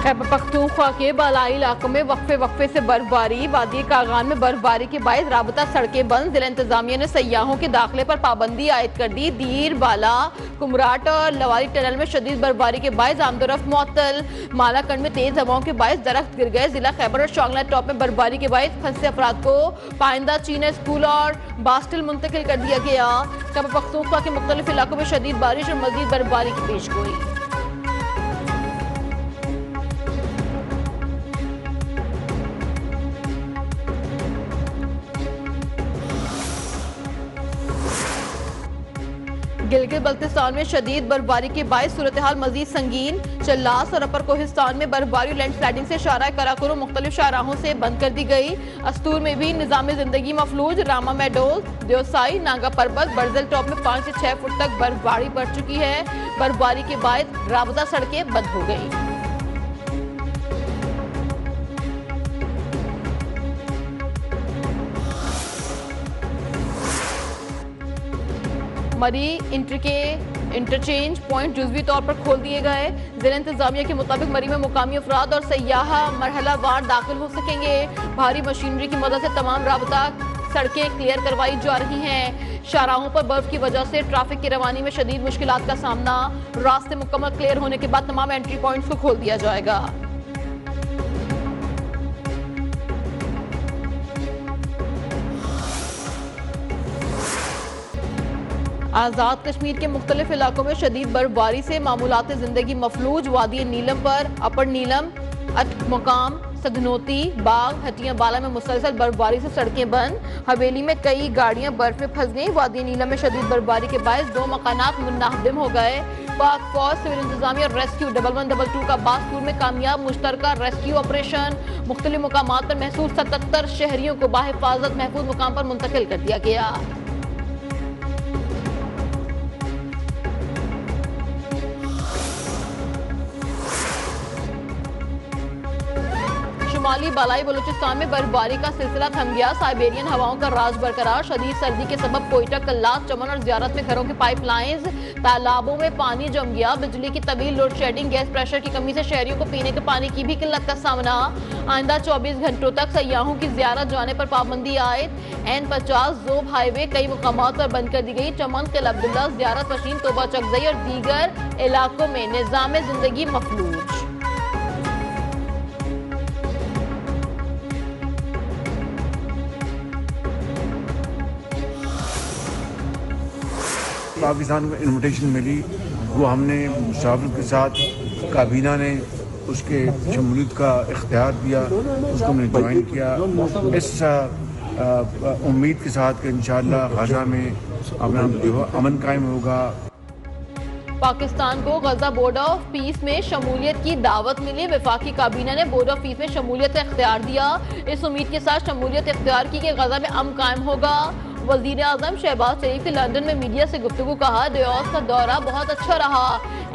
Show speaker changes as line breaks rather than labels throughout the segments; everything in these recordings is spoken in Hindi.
खैबर पख्तूनख्वा के बालाई इलाकों में वक्फे से बर्फबारी। वादी कागान में बर्फबारी के बायस राबता सड़कें बंद। जिला इंतजामिया ने सयाहों के दाखिले पर पाबंदी आयद कर दी। दीर बाला कुमराट और लवारी टनल में शदीद बर्फबारी के बायस आमदोरफ्त मुअत्तल। मालाकंड में तेज हवाओं के बायस दरख्त गिर गए। जिला खैबर और शोंगला टॉप में बर्फबारी के बायस फंसे अफराद को पाइंदा चीना स्कूल और बास्टिल मुंतकिल कर दिया गया। खैबर पख्तूनख्वा के मुख्तलिफ इलाकों में शदीद बारिश और मजीद बर्फबारी की पेशगोई। गिलगित बल्तिस्तान में शदीद बर्फबारी के बायस सूरत हाल मजीद संगीन। चल्लास और अपर कोहिस्तान में बर्फबारी और लैंड स्लाइडिंग से शारा कराकुरु मुख्तलिफ शाहराहों से बंद कर दी गई। अस्तूर में भी निजाम जिंदगी मफलूज। रामा मेडोज, देवसाई, नागा पर्वत, बर्जल टॉप में 5 से 6 फुट तक बर्फबारी बढ़ चुकी है। बर्फबारी के बाद राबता सड़कें बंद हो गई। मरी इंटरचेंज पॉइंट जुज़वी तौर पर खोल दिए गए। जिला इंतजामिया के मुताबिक मरी में मुकामी अफराद और सयाह मरहलावार दाखिल हो सकेंगे। भारी मशीनरी की मदद से तमाम राबता सड़कें क्लियर करवाई जा रही हैं। शाहराहों पर बर्फ की वजह से ट्रैफिक की रवानी में शदीद मुश्किलात का सामना। रास्ते मुकम्मल क्लियर होने के बाद तमाम एंट्री पॉइंट्स को खोल दिया जाएगा। आज़ाद कश्मीर के मुख्तलिफ इलाकों में शदीद बर्फबारी से मामूलात जिंदगी मफलूज। वादी नीलम पर अपर नीलम, अटमकाम, सधनोती, बाग, हटिया बाला में मुसलसल बर्फबारी से सड़कें बंद। हवेली में कई गाड़ियां बर्फ में फंस गईं। वादी नीलम में शदीद बर्फबारी के बायस 2 मकानात मुनहदम हो गए। पाक फौज, सिविल इंतजामिया और रेस्क्यू 1112 का बासपुर में कामयाब मुश्तरका रेस्क्यू ऑपरेशन। मुख्तलिफ मुकामात पर महसूस 77 शहरियों को बाहिफाजत महफूज मुकाम पर मुंतकिल कर दिया गया। शुमाली बालाई बलूचिस्तान में बर्फबारी का सिलसिला थम गया। साइबेरियन हवाओं का राज बरकरार। शदीद सर्दी के सबब कोयटा, कल्लास, चमन और ज़ियारत में घरों के पाइपलाइंस, तालाबों में पानी जम गया। बिजली की तवील लोड शेडिंग, गैस प्रेशर की कमी से शहरियों को पीने के पानी की भी किल्लत का सामना। आइंदा 24 घंटों तक सयाहों की ज़ियारत जाने पर पाबंदी आयद। N50 जोब हाईवे कई मुकामात पर बंद कर दी गई। चमन, किला अब्दुल्ला, ज़ियारत मशीन, तोबा चकजई और दीगर इलाकों में निज़ाम जिंदगी मफलूज।
पाकिस्तान को इन्विटेशन मिली, वो हमने मुसाफिर के साथ काबीना ने उसके शमूलियत का इख्तियार दिया, उसको हमने ज्वाइन किया इस उम्मीद के साथ कि इंशाअल्लाह गज़ा में अपना जो अमन कायम होगा।
पाकिस्तान को गजा बोर्ड ऑफ पीस में शमूलियत की दावत मिली। वफाकी काबीना ने बोर्ड ऑफ पीस में शमूलियत का इख्तियार दिया। इस उम्मीद के साथ शमूलियत इख्तियार की कि गजा में अमन कायम होगा। वज़ीर आज़म शहबाज शरीफ ने लंदन में मीडिया से गुफ्तगू कहा, डियोस का दौरा बहुत अच्छा रहा।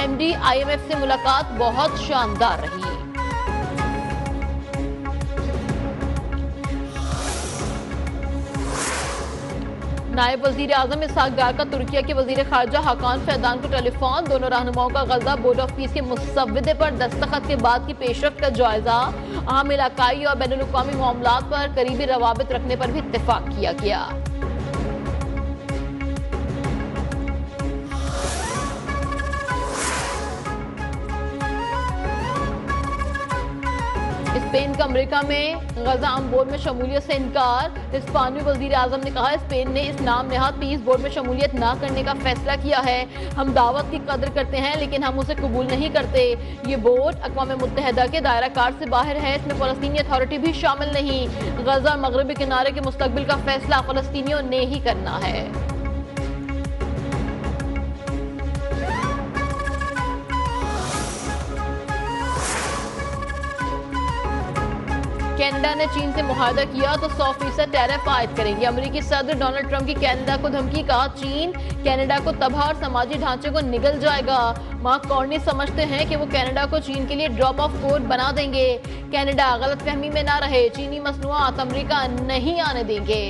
MD IMF से मुलाकात बहुत शानदार रही। नायब वज़ीर आज़म इसहाक डार का तुर्किया के वज़ीर ख़ारजा हाकान फैदान को टेलीफोन। दोनों रहनुमाओं का गजा बोर्ड ऑफ पीस के मुसव्वदे पर दस्तखत के बाद की पेशरफ्त का जायजा। अहम इलाकाई और बैनुल अक़वामी मामलात पर करीबी रवाबित रखने पर भी इत्तेफाक किया गया। स्पेन का अमेरिका में गजा अम बोर्ड में शमूलियत से इनकार। हिस्पानवी वज़ीर आज़म ने कहा, स्पेन ने इस नाम नेहाद पीस बोर्ड में शमूलियत न करने का फैसला किया है। हम दावत की कदर करते हैं लेकिन हम उसे कबूल नहीं करते। ये बोर्ड अक़वाम मुत्तहिदा के दायरा कार से बाहर है। इसमें फ़लस्तीनी अथॉरिटी भी शामिल नहीं। गजा और मगरबी किनारे के मुस्तक़बिल का फैसला फ़लस्तीनियों ने ही करना है। कनाडा ने चीन से मुआहदा किया तो 100% टैरिफ आयद करेंगे। अमेरिकी सदर डोनाल्ड ट्रंप की कनाडा को धमकी, कहा चीन कनाडा को तबाह और समाजी ढांचे को निगल जाएगा। मार्क कार्नी समझते हैं कि वो कनाडा को चीन के लिए ड्रॉप ऑफ कोड बना देंगे। कनाडा गलतफहमी में ना रहे, चीनी मसनूआत अमेरिका नहीं आने देंगे।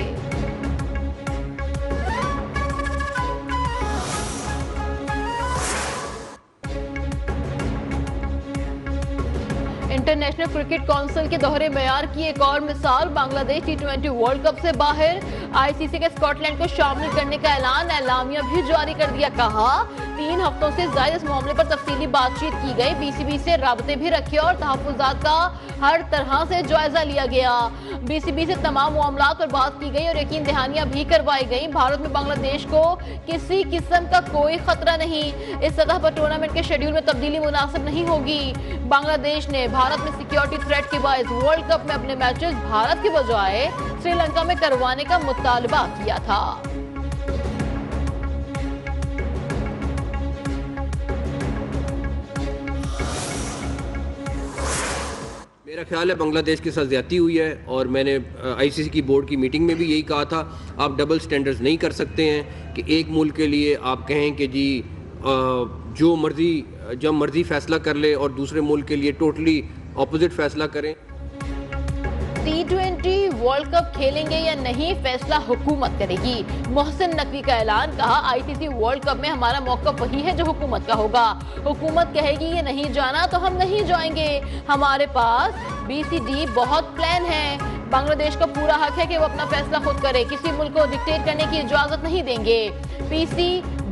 इंटरनेशनल क्रिकेट काउंसिल के दोहरे मेयार की एक और मिसाल, बांग्लादेश T20 वर्ल्ड कप से बाहर। आईसीसी के स्कॉटलैंड को शामिल करने का एलामिया भी जारी कर दिया। कहा 3 हफ्तों से ज्यादा इस मामले पर तफसीली बातचीत की गई, बीसीबी से राबते भी रखे और तहफ्फुज़ात का हर तरह से जायजा लिया गया। बीसीबी से तमाम मामलात पर बात की गई और यकीन दहानियां भी करवाई गई। भारत में बांग्लादेश को किसी किस्म का कोई खतरा नहीं। इस सतह पर टूर्नामेंट के शेड्यूल में तब्दीली मुनासिब नहीं होगी। बांग्लादेश ने भारत में सिक्योरिटी थ्रेट के बायस वर्ल्ड कप में अपने मैचेस भारत के बजाय श्रीलंका में करवाने का मुतालबा किया था।
मेरा ख्याल है बांग्लादेश के साथ ज़्यादती हुई है और मैंने आईसीसी की बोर्ड की मीटिंग में भी यही कहा था, आप डबल स्टैंडर्ड्स नहीं कर सकते हैं कि एक मुल्क के लिए आप कहें कि जी जो मर्जी जब मर्जी फैसला कर ले और दूसरे मुल्क के लिए टोटली ऑपोजिट फैसला करें।
T20 वर्ल्ड कप खेलेंगे या नहीं, फैसला हुकूमत करेगी। मोहसिन नकवी का ऐलान। कहा आईसीसी वर्ल्ड कप में हमारा मौक़िफ़ वही है जो हुकूमत का होगा। हुकूमत कहेगी ये नहीं जाना तो हम नहीं जाएंगे। हमारे पास BCD बहुत प्लान है। बांग्लादेश का पूरा हक है कि वो अपना फैसला खुद करे, किसी मुल्क को डिक्टेट करने की इजाजत नहीं देंगे।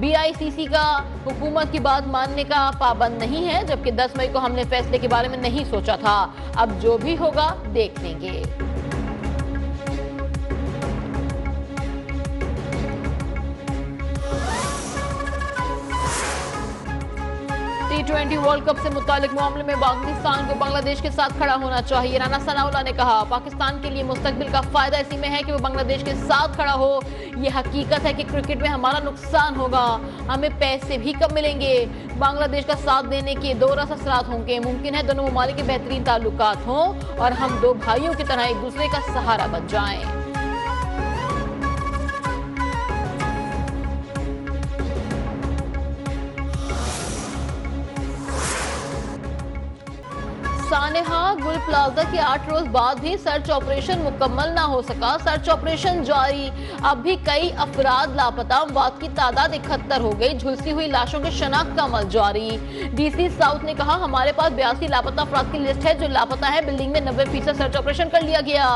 BICC का हुकूमत की बात मानने का पाबंद नहीं है, जबकि 10 मई को हमने फैसले के बारे में नहीं सोचा था। अब जो भी होगा देख लेंगे। T20 वर्ल्ड कप से मुतालिक मामले में पाकिस्तान को बांग्लादेश के साथ खड़ा होना चाहिए। राना सनाउल्लाह ने कहा पाकिस्तान के लिए मुस्तकबिल का फायदा इसी में है कि वो बांग्लादेश के साथ खड़ा हो। ये हकीकत है कि क्रिकेट में हमारा नुकसान होगा, हमें पैसे भी कम मिलेंगे। बांग्लादेश का साथ देने के 2 रस असरात होंगे। मुमकिन है दोनों ममालिक के बेहतरीन ताल्लुकात हों और हम 2 भाइयों की तरह एक दूसरे का सहारा बन जाएं। सानेहा गुल प्लाजा के 8 रोज बाद भी सर्च ऑपरेशन मुकम्मल ना हो सका। सर्च ऑपरेशन जारी, अब भी कई अफराद लापता। अमवात की तादाद 71 हो गई। झुलसी हुई लाशों की शनाख्त का अमल जारी। DC साउथ ने कहा हमारे पास 82 लापता अफराद की लिस्ट है जो लापता है। बिल्डिंग में 90% सर्च ऑपरेशन कर लिया गया।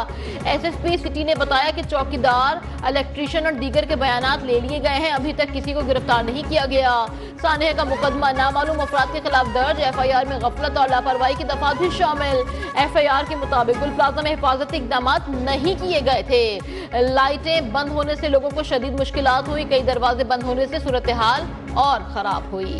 SSP सिटी ने बताया कि चौकीदार, इलेक्ट्रीशियन और दीगर के बयानात ले लिए गए हैं। अभी तक किसी को गिरफ्तार नहीं किया गया। सानेहा का मुकदमा नामालूम अफराद के खिलाफ दर्ज। FIR में गफलत और लापरवाही की दफात भी शामिल। FIR के मुताबिक गुल प्लाजा में हिफाजती इकदाम नहीं किए गए थे। लाइटें बंद होने से लोगों को शदीद मुश्किलात हुई। कई दरवाजे बंद होने से सूरत हाल और खराब हुई।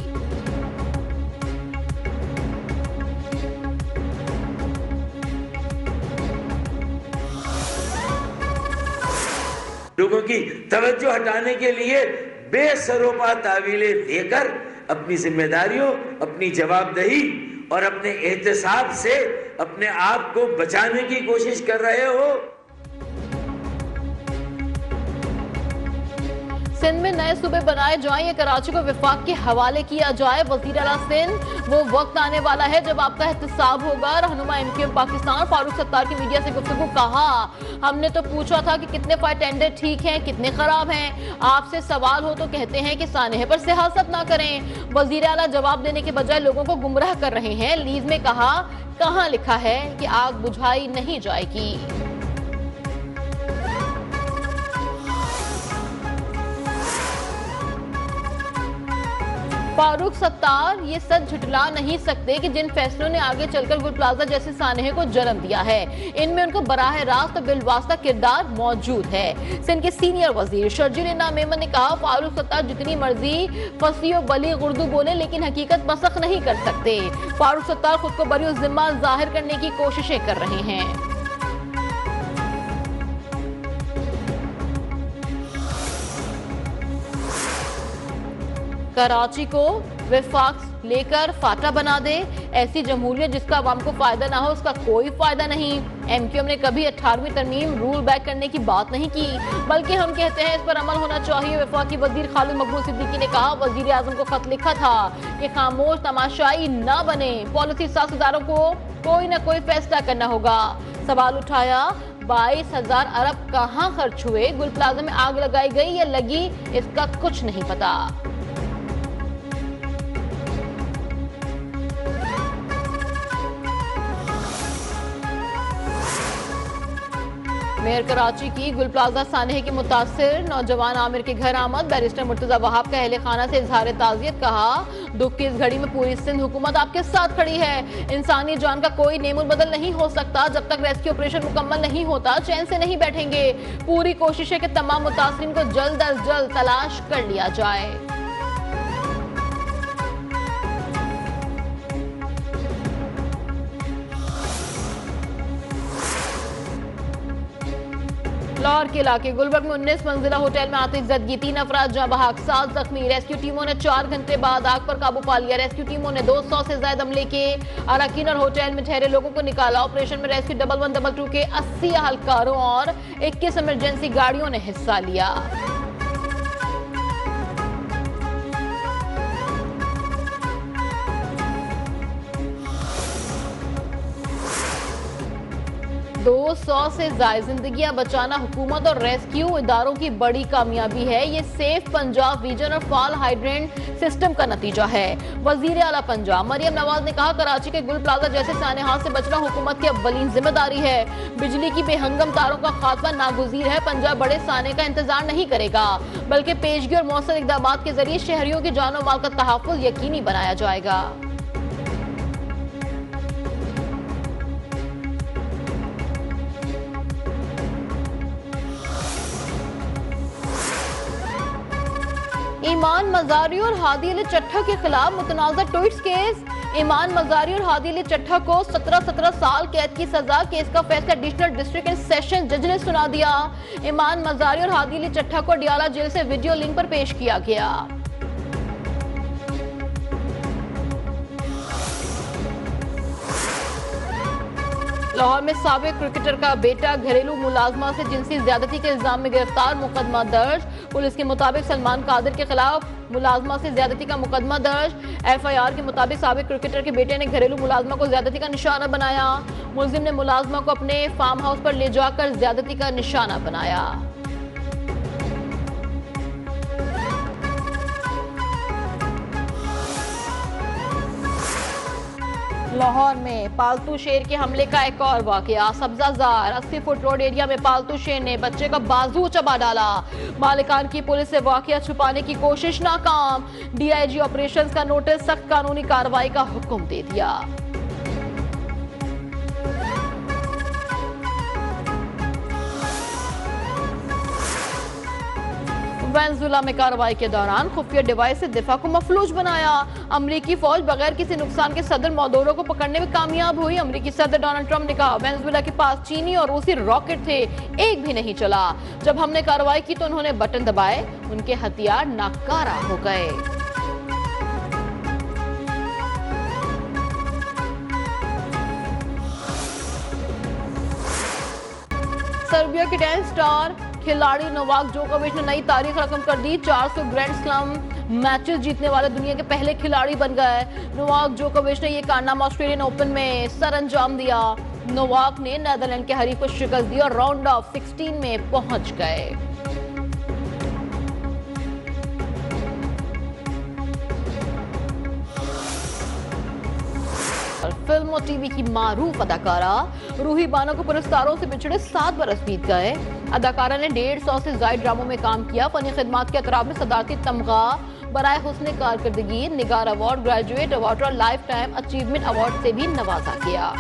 लोगों की तवज्जो हटाने के लिए बेसरोपा तावीलें देकर अपनी जिम्मेदारियों, अपनी जवाबदेही और अपने एहतसाब से अपने आप को बचाने की कोशिश कर रहे हो।
सिंध में नए सूबे बनाए जाएं या कराची को विफाक के हवाले किया जाए। वजीर आला सिंध, वो वक्त आने वाला है जब आपका एहतसाब होगा। रहनुमा MQM पाकिस्तान फारूक सत्तार की मीडिया से गुफ्तगू। कहा हमने तो पूछा था कि कितने फायर टेंडर ठीक हैं, कितने खराब हैं। आपसे सवाल हो तो कहते हैं कि सानेहा पर सियासत ना करें। वजीर आला जवाब देने के बजाय लोगों को गुमराह कर रहे हैं। लीज में कहा कहां लिखा है कि आग बुझाई नहीं जाएगी। फारूक सत्तार ये सच झुटला नहीं सकते कि जिन फैसलों ने आगे चलकर गुल प्लाजा जैसे सानेहे को जन्म दिया है, इनमें उनको बराह रास्त बिलवास्ता किरदार मौजूद है। सिंध के सीनियर वजीर शर्जील इनाम मेमन ने कहा फारूक सत्तार जितनी मर्जी फसीह बलीग उर्दू बोले लेकिन हकीकत मसख नहीं कर सकते। फारूक सत्तार खुद को बरी जिम्मा जाहिर करने की कोशिशें कर रहे हैं। कराची को विफाक लेकर फाटा बना दे। ऐसी जमहूरियत जिसका अवाम को फायदा ना हो उसका कोई फायदा नहीं। MQM ने कभी 18वीं तरमीम रूल बैक करने की बात नहीं की, बल्कि हम कहते हैं इस पर अमल होना चाहिए। वफाकी वजीर खालिद मकबूल सिद्दीकी ने कहा वजीर आजम को खत लिखा था कि खामोश तमाशाई न बने, पॉलिसी साझेदारों को कोई ना कोई फैसला करना होगा। सवाल उठाया 22,000 अरब कहाँ खर्च हुए, गुल प्लाजा में आग लगाई गई या लगी इसका कुछ नहीं पता। मेयर कराची की गुल प्लाजा सानहे के मुतासिर नौजवान आमिर के घर आमद। बैरिस्टर मुर्तजा वहाब का अहले खाना से इजहार ताज़ियत। कहा, दुख की इस घड़ी में पूरी सिंध हुकूमत आपके साथ खड़ी है। इंसानी जान का कोई नेमुल बदल नहीं हो सकता। जब तक रेस्क्यू ऑपरेशन मुकम्मल नहीं होता चैन से नहीं बैठेंगे। पूरी कोशिश है कि तमाम मुतासिरीन को जल्द अज जल्द तलाश कर लिया जाए। लाहौर के इलाके गुलबर्ग में 19 मंजिला होटल में आतिशज़दगी, 3 अफराद जहां बहक, 7 जख्मी। रेस्क्यू टीमों ने 4 घंटे बाद आग पर काबू पा लिया। रेस्क्यू टीमों ने 200 से ज्यादा अमले के अरकान और होटल में ठहरे लोगों को निकाला। ऑपरेशन में रेस्क्यू 1112 के 80 अहलकारों और 21 इमरजेंसी गाड़ियों ने हिस्सा लिया। दो 100 से ज्यादा जिंदगियां बचाना हुकूमत और रेस्क्यू इदारों की बड़ी कामयाबी है। ये सेफ पंजाब विजन और फॉल हाइड्रेंट सिस्टम का नतीजा है। वजीर आला पंजाब मरियम नवाज ने कहा, कराची के गुल प्लाजा जैसे सानेहात से बचना हुकूमत की अव्वलीन जिम्मेदारी है। बिजली की बेहंगम तारों का खात्मा नागुज़ीर है। पंजाब बड़े साने का इंतजार नहीं करेगा, बल्कि पेशगी और मौसर इकदाम के जरिए शहरियों की जान और माल का तहफ़्फ़ुज़ यकीनी बनाया जाएगा। ईमान मजारी और हादी अली चट्ठा के खिलाफ मुतनाज़ा ट्वीट्स केस। ईमान मजारी और हादी अली चट्ठा को 17 साल कैद की सजा। केस का फैसला एडिशनल डिस्ट्रिक्ट एंड सेशन जज ने सुना दिया। ईमान मजारी और हादी अली चट्ठा को डियाला जेल से वीडियो लिंक पर पेश किया गया। लाहौर में साबिक क्रिकेटर का बेटा घरेलू मुलाजमा से जिनसी ज्यादती के इल्जाम में गिरफ्तार, मुकदमा दर्ज। पुलिस के मुताबिक सलमान कादिर के खिलाफ मुलाजमा से ज्यादती का मुकदमा दर्ज। FIR के मुताबिक साबिक क्रिकेटर के बेटे ने घरेलू मुलाजमा को ज्यादती का निशाना बनाया। मुलजिम ने मुलाजमा को अपने फार्म हाउस पर ले जाकर ज्यादती का निशाना बनाया। लाहौर में पालतू शेर के हमले का एक और वाकया। सब्जाजार 80 फुट रोड एरिया में पालतू शेर ने बच्चे का बाजू चबा डाला। मालिकान की पुलिस से वाकया छुपाने की कोशिश नाकाम। DIG ऑपरेशंस का नोटिस, सख्त कानूनी कार्रवाई का हुक्म दे दिया। वेनेजुएला में कार्रवाई के दौरान खुफिया डिवाइस से दिफा को मफलूज बनाया। अमरीकी फौज बगैर किसी नुकसान के सदर मोदोरो को पकड़ने में कामयाब हुई। अमरीकी सदर डोनाल्ड ट्रंप ने कहा, वेनेजुएला के पास चीनी और रूसी रॉकेट थे, एक भी नहीं चला। जब हमने कार्रवाई की तो उन्होंने बटन दबाए, उनके हथियार नाकारा हो गए। सर्बिया के टेनिस स्टार खिलाड़ी नोवाक जोकोविच ने नई तारीख रकम कर दी। 400 ग्रैंड स्लैम मैचेस जीतने वाले दुनिया के पहले खिलाड़ी बन गए। नोवाक जोकोविच ने यह कारनामा ऑस्ट्रेलियन ओपन में सरअंजाम दिया। नोवाक ने नीदरलैंड के हरीफ को शिकस्त दी और राउंड ऑफ 16 में पहुंच गए। फिल्म और टीवी की मारूफ अदाकारा रूही बानो को पुरस्कारों से पिछड़े 7 बरस बीत गए। अदाकारा ने 150 से ज्यादा ड्रामों में काम किया। फनी खिदमात के अतराफ में सदारती तमगा, बराए हुस्न कारकर्दगी, निगार अवार्ड, ग्रेजुएट अवार्ड और लाइफ टाइम अचीवमेंट अवार्ड से भी नवाजा गया।